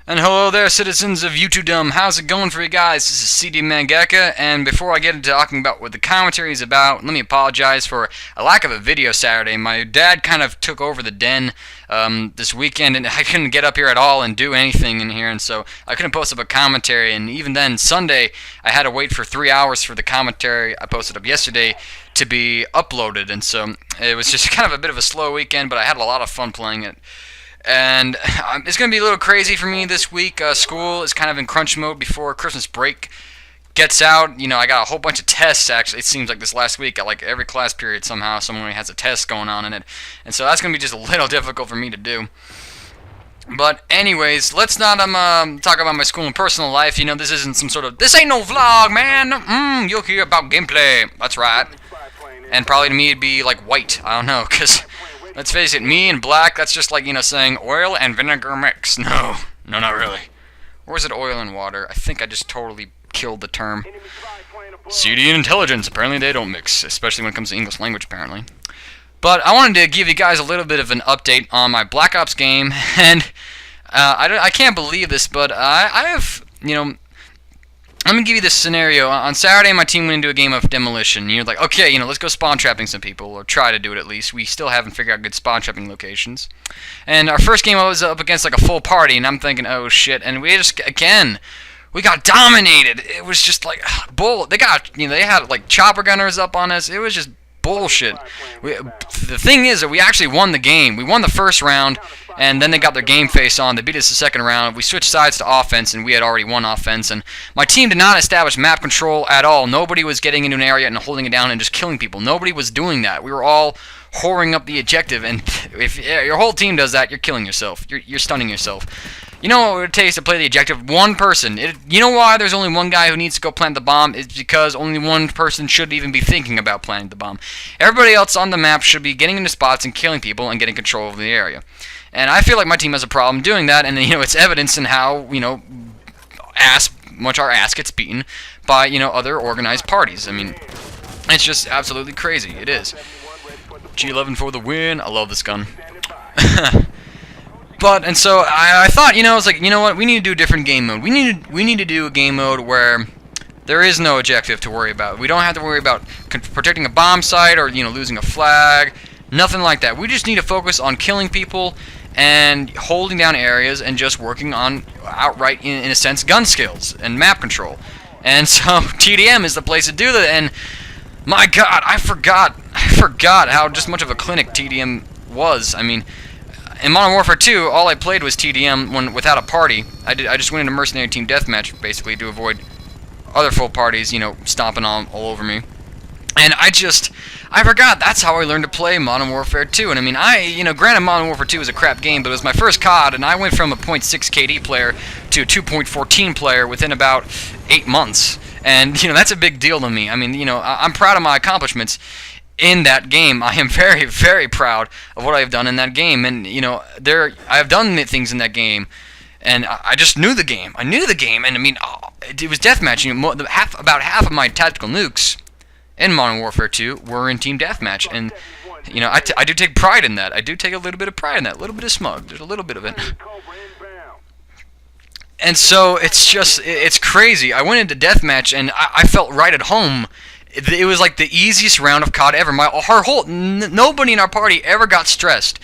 And hello there, citizens of YouTubedom. How's it going for you guys? This is CDMangaka, and before I get into talking about what the commentary is about, let me apologize for a lack of a video Saturday. My dad kind of took over the den this weekend, and I couldn't get up here at all and do anything in here, and so I couldn't post up a commentary. And even then, Sunday, I had to wait for 3 hours for the commentary I posted up yesterday to be uploaded, and so it was just kind of a bit of a slow weekend, but I had a lot of fun playing it. And it's going to be a little crazy for me this week. School is kind of in crunch mode before Christmas break gets out. You know, I got a whole bunch of tests, actually. It seems like this last week, like every class period somehow someone has a test going on in it. And so that's going to be just a little difficult for me to do. But anyways, let's not talk about my school and personal life. You know, this isn't some sort of, this ain't no vlog, man. You'll hear about gameplay. That's right. And probably to me it'd be like white. I don't know, because let's face it, me and black, that's just like, you know, saying oil and vinegar mix. No, not really. Or is it oil and water? I think I just totally killed the term. CD and intelligence, apparently they don't mix, especially when it comes to English language, apparently. But I wanted to give you guys a little bit of an update on my Black Ops game, and I can't believe this, but I have, you know, let me give you this scenario. On Saturday, my team went into a game of demolition. You're like, okay, you know, let's go spawn trapping some people, or try to do it at least. We still haven't figured out good spawn trapping locations. And our first game, I was up against like a full party, and I'm thinking, oh shit. And we just, again, we got dominated. It was just like, bull. They got, you know, they had like chopper gunners up on us. It was just bullshit. The thing is that we actually won the game. We won the first round, and then they got their game face on. They beat us the second round. We switched sides to offense, and we had already won offense. And my team did not establish map control at all. Nobody was getting into an area and holding it down and just killing people. Nobody was doing that. We were all whoring up the objective, and if your whole team does that, you're killing yourself. You're stunning yourself. You know what it takes to play the objective? One person. You know why there's only one guy who needs to go plant the bomb? It's because only one person should even be thinking about planting the bomb. Everybody else on the map should be getting into spots and killing people and getting control of the area. And I feel like my team has a problem doing that, and you know, it's evidence in how, you know, much our ass gets beaten by, you know, other organized parties. I mean, it's just absolutely crazy. It is. G11 for the win. I love this gun. And so I thought, you know, I was like, you know what, we need to do a different game mode. We need to do a game mode where there is no objective to worry about. We don't have to worry about protecting a bomb site or, you know, losing a flag. Nothing like that. We just need to focus on killing people and holding down areas and just working on outright, in a sense, gun skills and map control. And so TDM is the place to do that. And my God, I forgot how just much of a clinic TDM was. I mean, in Modern Warfare 2, all I played was TDM without a party. I just went into Mercenary Team Deathmatch, basically, to avoid other full parties, you know, stomping all over me. And I forgot that's how I learned to play Modern Warfare 2. And I mean, you know, granted Modern Warfare 2 was a crap game, but it was my first COD, and I went from a .6 KD player to a 2.14 player within about 8 months. And, you know, that's a big deal to me. I mean, you know, I'm proud of my accomplishments in that game. I am very, very proud of what I have done in that game, and you know, I have done things in that game, and I just knew the game. I knew the game, and I mean, it was deathmatch. You know, about half of my tactical nukes in Modern Warfare 2 were in team deathmatch, and you know, I do take pride in that. I do take a little bit of pride in that, a little bit of smug. There's a little bit of it. And so it's crazy. I went into deathmatch, and I felt right at home. It was like the easiest round of COD ever. Nobody in our party ever got stressed,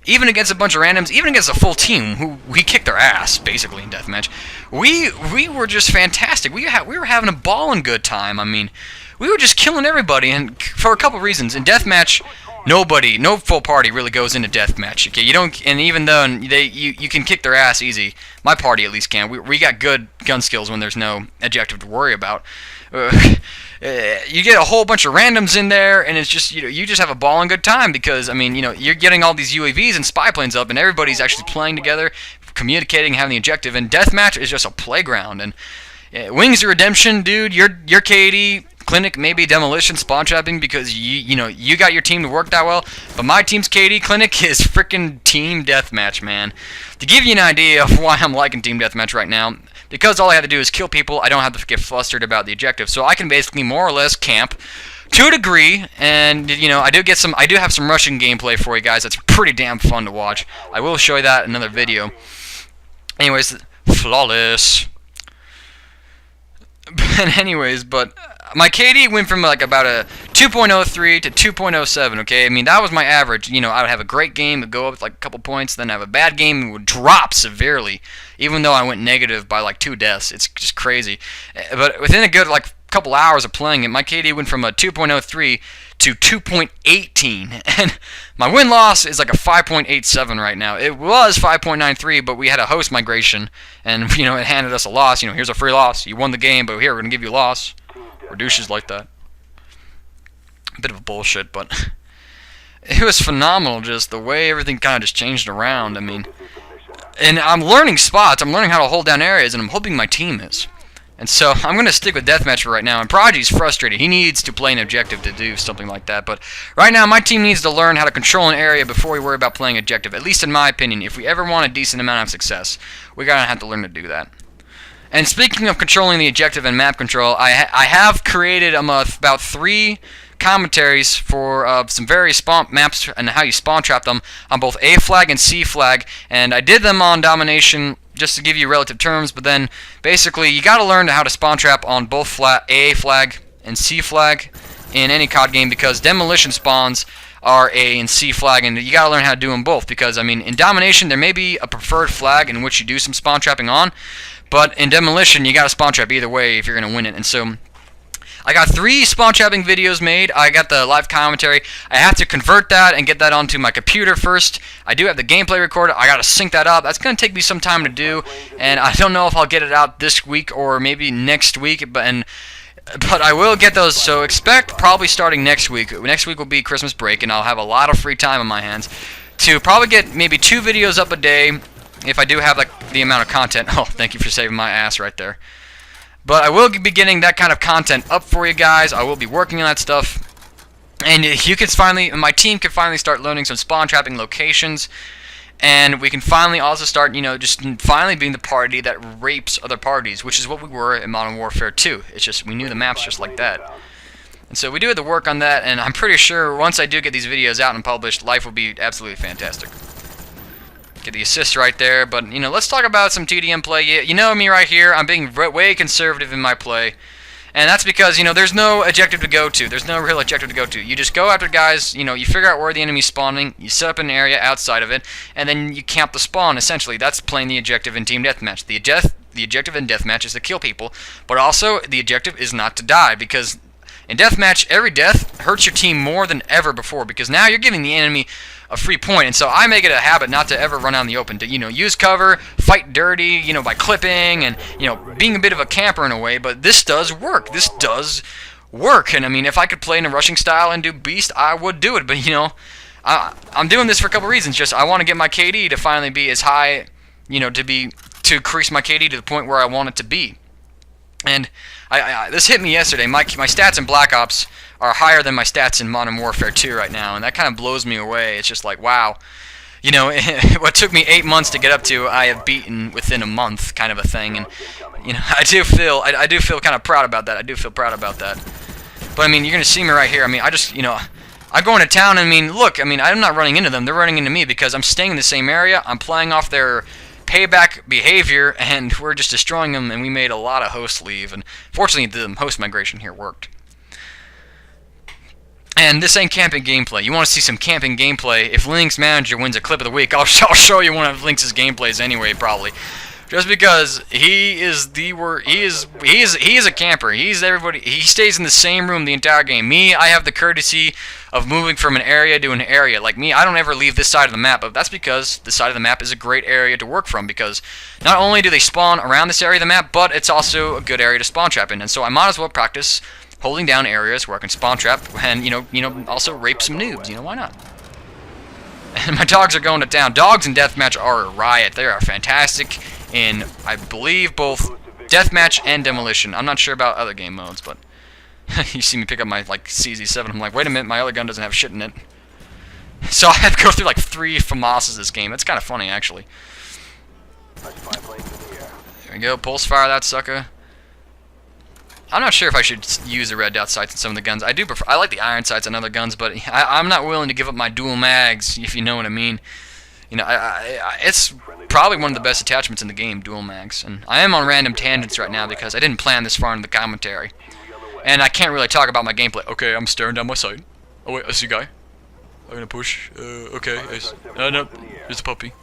even against a bunch of randoms, even against a full team who we kicked their ass basically in deathmatch. We were just fantastic. We were having a ball and good time. I mean, we were just killing everybody, and for a couple reasons. In deathmatch, no full party really goes into deathmatch. Okay, you don't, and even though you can kick their ass easy. My party at least can. We got good gun skills when there's no objective to worry about. You get a whole bunch of randoms in there, and it's just, you know, you just have a ball and good time because, I mean, you know, you're getting all these UAVs and spy planes up, and everybody's actually playing together, communicating, having the objective. And deathmatch is just a playground. And Wings of Redemption, dude, your KD clinic maybe demolition, spawn trapping, because you know, you got your team to work that well. But my team's KD clinic is freaking team deathmatch, man. To give you an idea of why I'm liking team deathmatch right now, because all I have to do is kill people, I don't have to get flustered about the objective. So I can basically more or less camp to a degree, and you know, I do have some Russian gameplay for you guys. That's pretty damn fun to watch. I will show you that in another video. Anyways, flawless. But anyways, my KD went from like about a 2.03 to 2.07, okay? I mean, that was my average. You know, I would have a great game, it would go up like a couple points, then have a bad game, it would drop severely, even though I went negative by like 2 deaths. It's just crazy. But within a good like couple hours of playing it, my KD went from a 2.03 to 2.18, and my win-loss is like a 5.87 right now. It was 5.93, but we had a host migration, and you know, it handed us a loss. You know, here's a free loss. You won the game, but here, we're gonna give you a loss. Or douches like that. A bit of a bullshit, but it was phenomenal, just the way everything kind of just changed around. I mean, and I'm learning spots, I'm learning how to hold down areas, and I'm hoping my team is. And so I'm going to stick with deathmatch for right now. And Prodigy's frustrated. He needs to play an objective to do something like that. But right now, my team needs to learn how to control an area before we worry about playing objective. At least in my opinion, if we ever want a decent amount of success, we're going to have to learn to do that. And speaking of controlling the objective and map control, I have created about 3 commentaries for some various spawn maps and how you spawn trap them on both A flag and C flag. And I did them on domination just to give you relative terms, but then basically you got to learn how to spawn trap on both A flag and C flag in any COD game, because demolition spawns are A and C flag, and you got to learn how to do them both, because I mean, in domination there may be a preferred flag in which you do some spawn trapping on, but in demolition you got to spawn trap either way if you're going to win it. And so I got 3 spawn trapping videos made. I got the live commentary. I have to convert that and get that onto my computer first. I do have the gameplay recorded. I got to sync that up. That's going to take me some time to do, and I don't know if I'll get it out this week or maybe next week, but I will get those, so expect probably starting next week. Next week will be Christmas break, and I'll have a lot of free time on my hands to probably get maybe 2 videos up a day if I do have like the amount of content. Oh, thank you for saving my ass right there. But I will be getting that kind of content up for you guys. I will be working on that stuff. And you can finally, my team can finally start learning some spawn trapping locations. And we can finally also start, you know, just finally being the party that rapes other parties, which is what we were in Modern Warfare 2. It's just, we knew the maps just like that. And so we do have to work on that, and I'm pretty sure once I do get these videos out and published, life will be absolutely fantastic. Get the assist right there, but, you know, let's talk about some TDM play. You know me right here, I'm being way conservative in my play, and that's because, you know, there's no objective to go to. There's no real objective to go to. You just go after guys, you know, you figure out where the enemy's spawning, you set up an area outside of it, and then you camp the spawn, essentially. That's playing the objective in Team Deathmatch. The objective in Deathmatch is to kill people, but also the objective is not to die, because in Deathmatch, every death hurts your team more than ever before, because now you're giving the enemy a free point. And so I make it a habit not to ever run out in the open, to, you know, use cover, fight dirty, you know, by clipping and, you know, being a bit of a camper in a way. But this does work. This does work. And I mean, if I could play in a rushing style and do beast, I would do it. But, you know, I'm doing this for a couple reasons. Just I want to get my KD to finally be as high, you know, to increase my KD to the point where I want it to be. And this hit me yesterday. My stats in Black Ops are higher than my stats in Modern Warfare 2 right now, and that kind of blows me away. It's just like, wow. You know, what took me 8 months to get up to, I have beaten within a month, kind of a thing. And, you know, I do feel kind of proud about that. I do feel proud about that. But, I mean, you're going to see me right here. I mean, I just, you know, I go into town, and I mean, look, I mean, I'm not running into them. They're running into me because I'm staying in the same area. I'm playing off their payback behavior, and we're just destroying them, and we made a lot of hosts leave, and fortunately the host migration here worked. And this ain't camping gameplay. You want to see some camping gameplay? If Link's manager wins a clip of the week, I'll show you one of Link's gameplays anyway, probably. Just because he is a camper. He's everybody. He stays in the same room the entire game. Me, I have the courtesy of moving from an area to an area. Like me, I don't ever leave this side of the map, but that's because the side of the map is a great area to work from, because not only do they spawn around this area of the map, but it's also a good area to spawn trap in. And so I might as well practice holding down areas where I can spawn trap and, you know, also rape some noobs. You know, why not? And my dogs are going to town. Dogs in Deathmatch are a riot. They are fantastic in, I believe, both Deathmatch and Demolition. I'm not sure about other game modes, but you see me pick up my, like, CZ7. I'm like, wait a minute, my other gun doesn't have shit in it. So I have to go through, like, 3 FAMASs this game. It's kind of funny, actually. There we go. Pulse fire that sucker. I'm not sure if I should use the red dot sights in some of the guns. I like the iron sights on other guns, but I'm not willing to give up my dual mags, if you know what I mean. You know, it's probably one of the best attachments in the game, dual mags. And I am on random tangents right now because I didn't plan this far into the commentary. And I can't really talk about my gameplay. Okay, I'm staring down my sight. Oh wait, I see a guy. I'm gonna push. Okay. No, there's a puppy.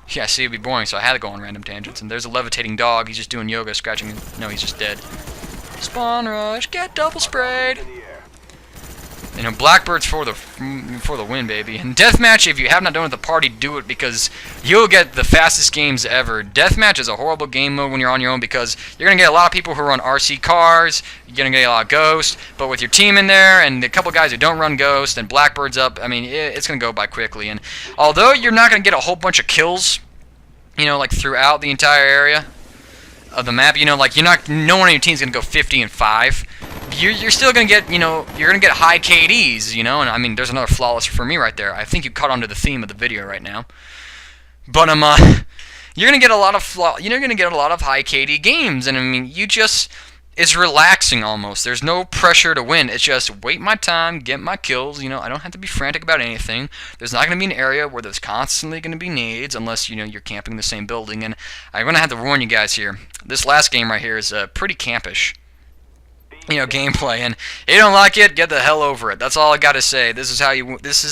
Yeah, see, it'd be boring, so I had to go on random tangents. And there's a levitating dog. He's just doing yoga, scratching. No, he's just dead. Spawn rush, get double sprayed. You know, Blackbird's for the win, baby. And deathmatch, if you have not done it with the party, do it because you'll get the fastest games ever. Deathmatch is a horrible game mode when you're on your own because you're gonna get a lot of people who run RC cars. You're gonna get a lot of ghosts. But with your team in there and a couple guys who don't run ghost and Blackbird's up, I mean, it's gonna go by quickly. And although you're not gonna get a whole bunch of kills, you know, like throughout the entire area of the map, you know, like no one on your team's gonna go 50 and 5. You're still gonna get, you know, you're gonna get high KDs, you know, and I mean, there's another flawless for me right there. I think you caught onto the theme of the video right now, but you're gonna get a lot of high KD games, and I mean, it's relaxing almost. There's no pressure to win. It's just wait my time, get my kills. You know, I don't have to be frantic about anything. There's not gonna be an area where there's constantly gonna be nades unless you know you're camping the same building. And I'm gonna have to warn you guys here. This last game right here is pretty campish. You know, gameplay, and if you don't like it, get the hell over it. That's all I gotta say. This is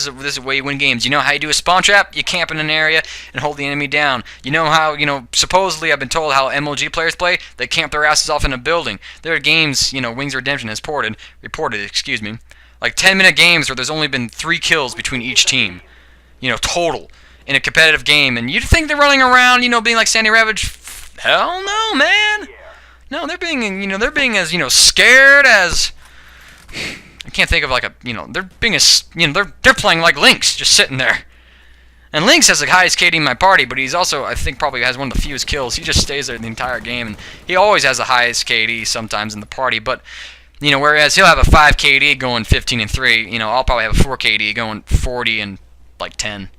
the way you win games. You know how you do a spawn trap? You camp in an area and hold the enemy down. You know how, you know, supposedly I've been told how MLG players play. They camp their asses off in a building. There are games, you know, Wings of Redemption has reported, excuse me, like 10-minute games where there's only been 3 kills between each team, you know, total in a competitive game. And you'd think they're running around, you know, being like Sandy Ravage? Hell no, man. No, they're being as, you know, scared as, I can't think of like a, you know, they're being as, you know, they're playing like Lynx, just sitting there. And Lynx has the highest KD in my party, but he's also, I think, probably has one of the fewest kills. He just stays there the entire game, and he always has the highest KD sometimes in the party, but, you know, whereas he'll have a 5 KD going 15 and 3, you know, I'll probably have a 4 KD going 40 and, like, 10.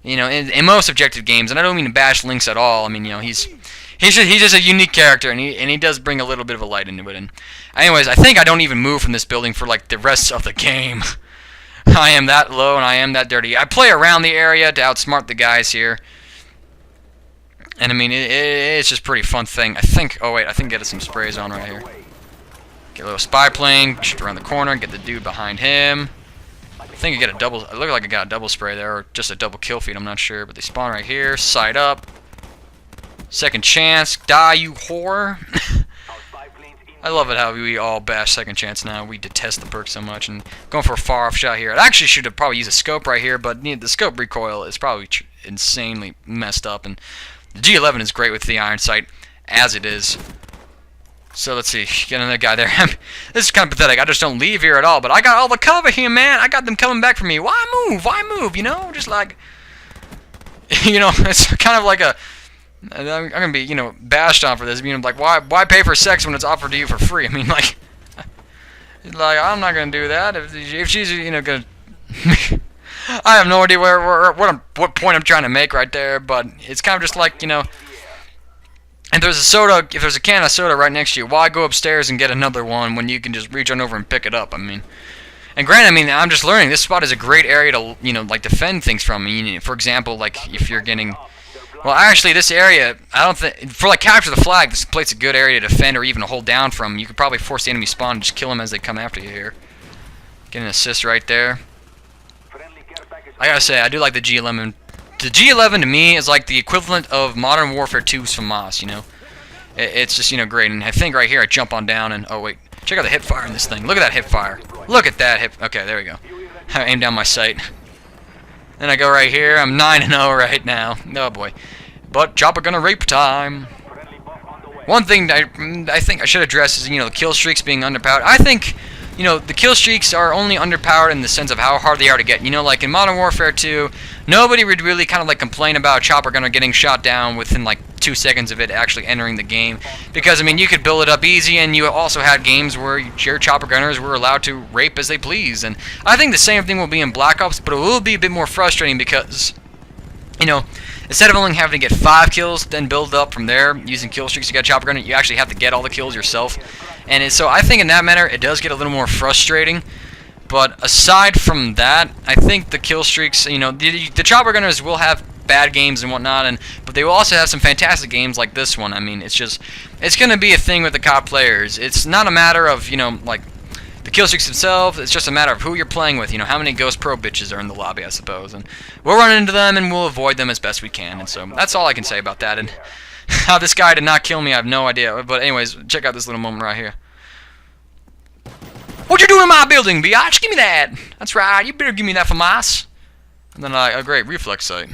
You know, in most objective games, and I don't mean to bash Lynx at all. I mean, you know, he's just a unique character, and he does bring a little bit of a light into it. And anyways, I think I don't even move from this building for like the rest of the game. I am that low and I am that dirty. I play around the area to outsmart the guys here, and I mean it's just a pretty fun thing. I think. Oh wait, I think get some sprays on right here. Get a little spy plane, shoot around the corner, get the dude behind him. I think I get a double. It looked like I got a double spray there, or just a double kill feed. I'm not sure, but they spawn right here. Side up. Second chance, die you whore. I love it how we all bash second chance now. We detest the perk so much, and going for a far off shot here. I actually should have probably used a scope right here, but the scope recoil is probably insanely messed up, and the G11 is great with the iron sight as it is. So let's see, get another guy there. This is kind of pathetic. I just don't leave here at all, but I got all the cover here, man. I got them coming back for me. Why move? Why move? You know, just like, you know, it's kind of like a. I'm gonna be, you know, bashed on for this. You know, like, why pay for sex when it's offered to you for free? I mean, like I'm not gonna do that. If she's, you know, gonna, I have no idea what point I'm trying to make right there. But it's kind of just like, you know, if there's a can of soda right next to you, why go upstairs and get another one when you can just reach on over and pick it up? I mean. And granted, I mean, I'm just learning. This spot is a great area to, you know, like defend things from. I mean, for example, like if you're getting. Well, actually, this area, I don't think, for like capture the flag, this place's a good area to defend or even to hold down from. You could probably force the enemy spawn and just kill them as they come after you here. Get an assist right there. I gotta say, I do like the G11. The G11 to me is like the equivalent of Modern Warfare 2's FAMAS, you know. It's just, you know, great. And I think right here I jump on down and, oh wait, check out the hip fire in this thing. Look at that hip fire. Look at that hip. Okay, there we go. I aim down my sight. Then I go right here. I'm 9-0 right now. Oh boy. But chopper gonna rape time. One thing I think I should address is, you know, the kill streaks being underpowered. I think, you know, the kill streaks are only underpowered in the sense of how hard they are to get. You know, like in Modern Warfare 2, nobody would really kind of like complain about chopper gunner getting shot down within like 2 seconds of it actually entering the game. Because, I mean, you could build it up easy, and you also had games where your chopper gunners were allowed to rape as they please. And I think the same thing will be in Black Ops, but it will be a bit more frustrating because, you know, instead of only having to get 5 kills, then build up from there using kill streaks to get a chopper gunner, you actually have to get all the kills yourself. And so I think in that manner, it does get a little more frustrating. But aside from that, I think the kill streaks, you know, the chopper gunners will have bad games and whatnot, but they will also have some fantastic games like this one. I mean, it's gonna be a thing with the COD players. It's not a matter of, you know, like the kill streaks themselves. It's just a matter of who you're playing with. You know, how many Ghost Pro bitches are in the lobby, I suppose, and we'll run into them and we'll avoid them as best we can. And so that's all I can say about that. And how this guy did not kill me, I have no idea. But anyways, check out this little moment right here. What you doing in my building, biatch? Give me that. That's right. You better give me that for mas. And then a great reflex sight.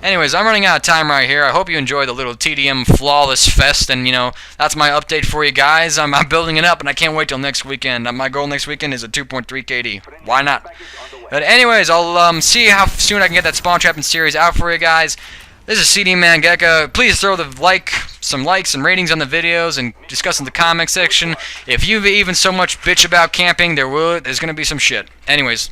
Anyways, I'm running out of time right here. I hope you enjoyed the little TDM flawless fest, and you know, that's my update for you guys. I'm building it up, and I can't wait till next weekend. My goal next weekend is a 2.3 KD. Why not? But anyways, I'll see how soon I can get that Spawn Trapping series out for you guys. This is CDMangaka. Please throw some likes and ratings on the videos and discuss in the comment section. If you even so much bitch about camping, there's gonna be some shit. Anyways.